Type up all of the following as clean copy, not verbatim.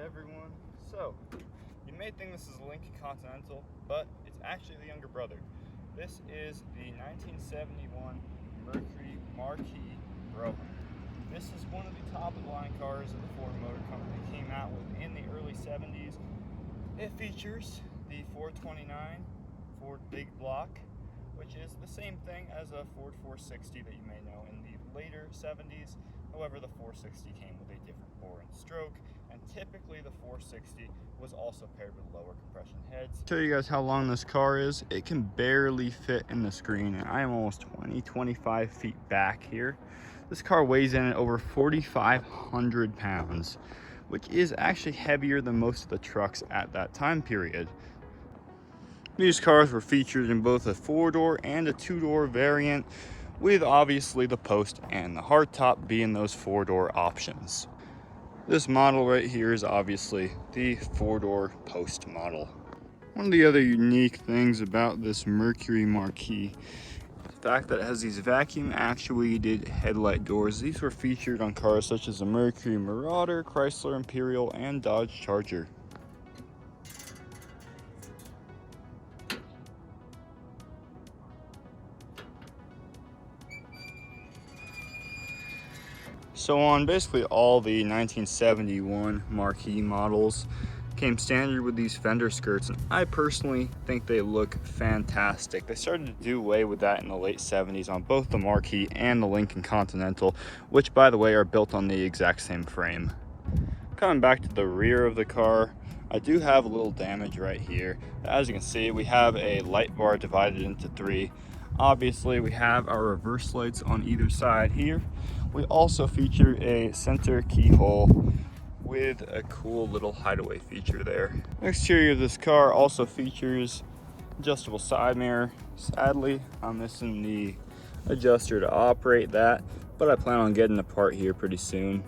everyone. So, you may think this is a Lincoln Continental, but it's actually the younger brother. This is the 1971 Mercury Marquis Brougham. This is one of the top-of-the-line cars that the Ford Motor Company came out with in the early 70s. It features the 429 Ford Big Block, which is the same thing as a Ford 460 that you may know in the later 70s. However, the 460 came with a different bore and stroke, and typically the 460 was also paired with lower compression heads. Show you guys how long this car is. It can barely fit in the screen, and I am almost 25 feet back here. This car weighs in at over 4,500 pounds, which is actually heavier than most of the trucks at that time period. These cars were featured in both a 4-door and a 2-door variant, with obviously the post and the hardtop being those 4-door options. This model right here is obviously the 4-door post model. One of the other unique things about this Mercury Marquis is the fact that it has these vacuum actuated headlight doors. These were featured on cars such as the Mercury Marauder, Chrysler Imperial, and Dodge Charger. So on basically all the 1971 Marquis models came standard with these fender skirts, and I personally think they look fantastic. They started to do away with that in the late 70s on both the Marquis and the Lincoln Continental, which by the way are built on the exact same frame. Coming back to the rear of the car, I do have a little damage right here. As you can see, we have a light bar divided into 3. Obviously, we have our reverse lights on either side here. We also feature a center keyhole with a cool little hideaway feature there. The exterior of this car also features adjustable side mirror. Sadly, I'm missing the adjuster to operate that, but I plan on getting a part here pretty soon.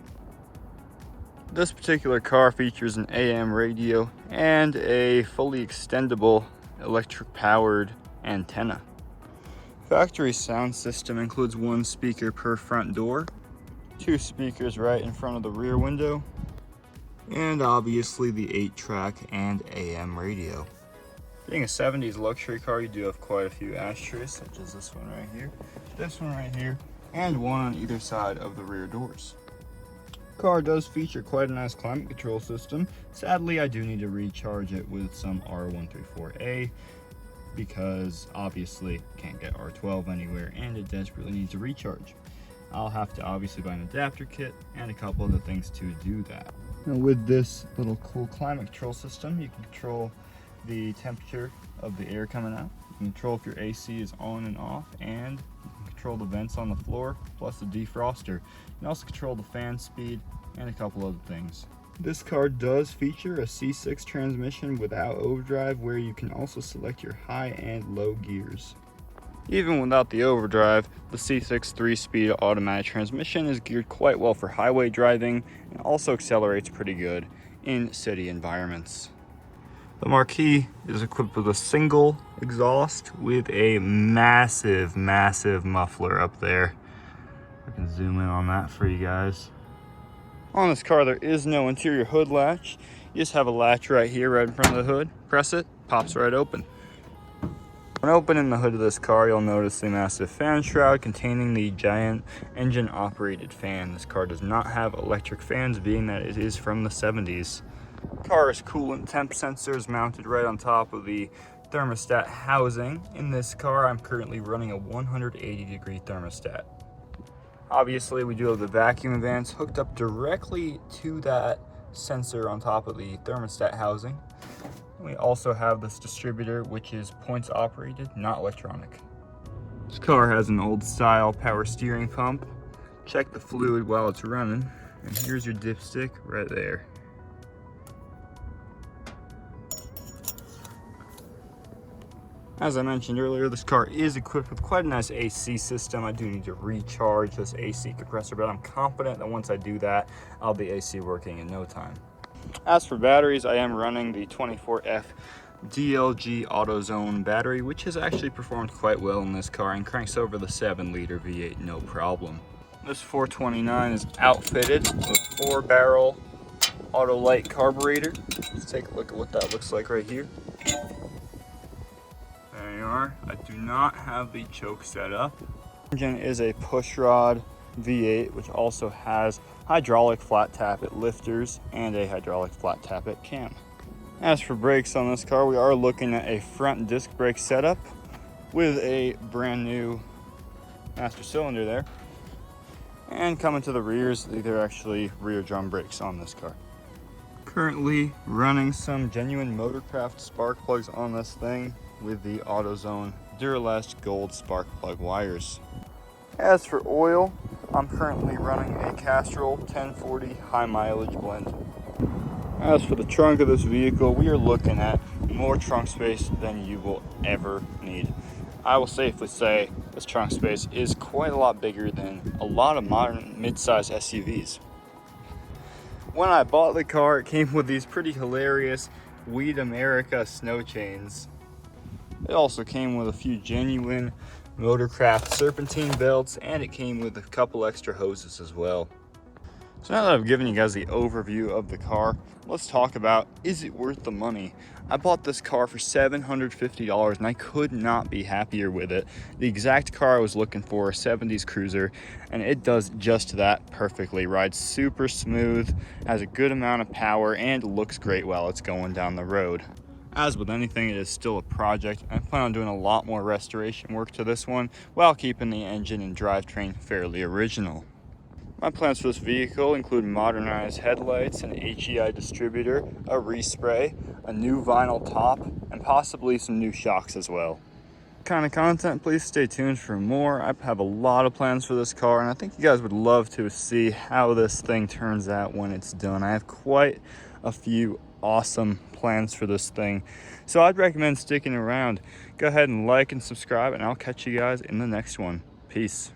This particular car features an AM radio and a fully extendable electric powered antenna. Factory sound system includes 1 speaker per front door, 2 speakers right in front of the rear window, and obviously the 8-track and AM radio. Being a 70s luxury car, you do have quite a few ashtrays, such as this one right here, this one right here, and one on either side of the rear doors. The car does feature quite a nice climate control system. Sadly, I do need to recharge it with some R134A, because obviously can't get R12 anywhere and it desperately needs a recharge. I'll have to obviously buy an adapter kit and a couple other things to do that. Now with this little cool climate control system, you can control the temperature of the air coming out. You can control if your AC is on and off, and you can control the vents on the floor plus the defroster. You can also control the fan speed and a couple other things. This car does feature a C6 transmission without overdrive, where you can also select your high and low gears. Even without the overdrive, the C6 3-speed automatic transmission is geared quite well for highway driving and also accelerates pretty good in city environments. The Marquis is equipped with a single exhaust with a massive muffler up there. I can zoom in on that for you guys. On this car, there is no interior hood latch. You just have a latch right here, right in front of the hood. Press it, pops right open. When opening the hood of this car, you'll notice the massive fan shroud containing the giant engine-operated fan. This car does not have electric fans, being that it is from the 70s. The car's coolant temp sensor is mounted right on top of the thermostat housing. In this car, I'm currently running a 180-degree thermostat. Obviously, we do have the vacuum vents hooked up directly to that sensor on top of the thermostat housing. We also have this distributor, which is points operated, not electronic. This car has an old style power steering pump. Check the fluid while it's running, and here's your dipstick right there. As I mentioned earlier, this car is equipped with quite a nice AC system. I do need to recharge this AC compressor, but I'm confident that once I do that, I'll be AC working in no time. As for batteries, I am running the 24F DLG AutoZone battery, which has actually performed quite well in this car and cranks over the 7-liter V8 no problem. This 429 is outfitted with 4-barrel auto light carburetor. Let's take a look at what that looks like right here. There you are. I do not have the choke set up. Engine is a pushrod V8, which also has hydraulic flat tappet lifters and a hydraulic flat tappet cam. As for brakes on this car, we are looking at a front disc brake setup with a brand new master cylinder there. And coming to the rears, they're actually rear drum brakes on this car. Currently running some genuine Motorcraft spark plugs on this thing with the AutoZone Duralast Gold spark plug wires. As for oil, I'm currently running a Castrol 1040 high mileage blend. As for the trunk of this vehicle, we are looking at more trunk space than you will ever need. I will safely say this trunk space is quite a lot bigger than a lot of modern mid-size SUVs. When I bought the car, it came with these pretty hilarious Weed America snow chains. It also came with a few genuine Motorcraft serpentine belts, and it came with a couple extra hoses as well. So now that I've given you guys the overview of the car, let's talk about, is it worth the money? I bought this car for $750 and I could not be happier with it. The exact car I was looking for, a 70s cruiser, and it does just that perfectly. Rides super smooth, has a good amount of power, and looks great while it's going down the road. As with anything, it is still a project. I plan on doing a lot more restoration work to this one while keeping the engine and drivetrain fairly original. My plans for this vehicle include modernized headlights, an HEI distributor, a respray, a new vinyl top, and possibly some new shocks as well. Kind of content, please stay tuned for more. I have a lot of plans for this car, and I think you guys would love to see how this thing turns out when it's done. I have quite a few awesome plans for this thing, so I'd recommend sticking around. Go ahead and like and subscribe, and I'll catch you guys in the next one. Peace.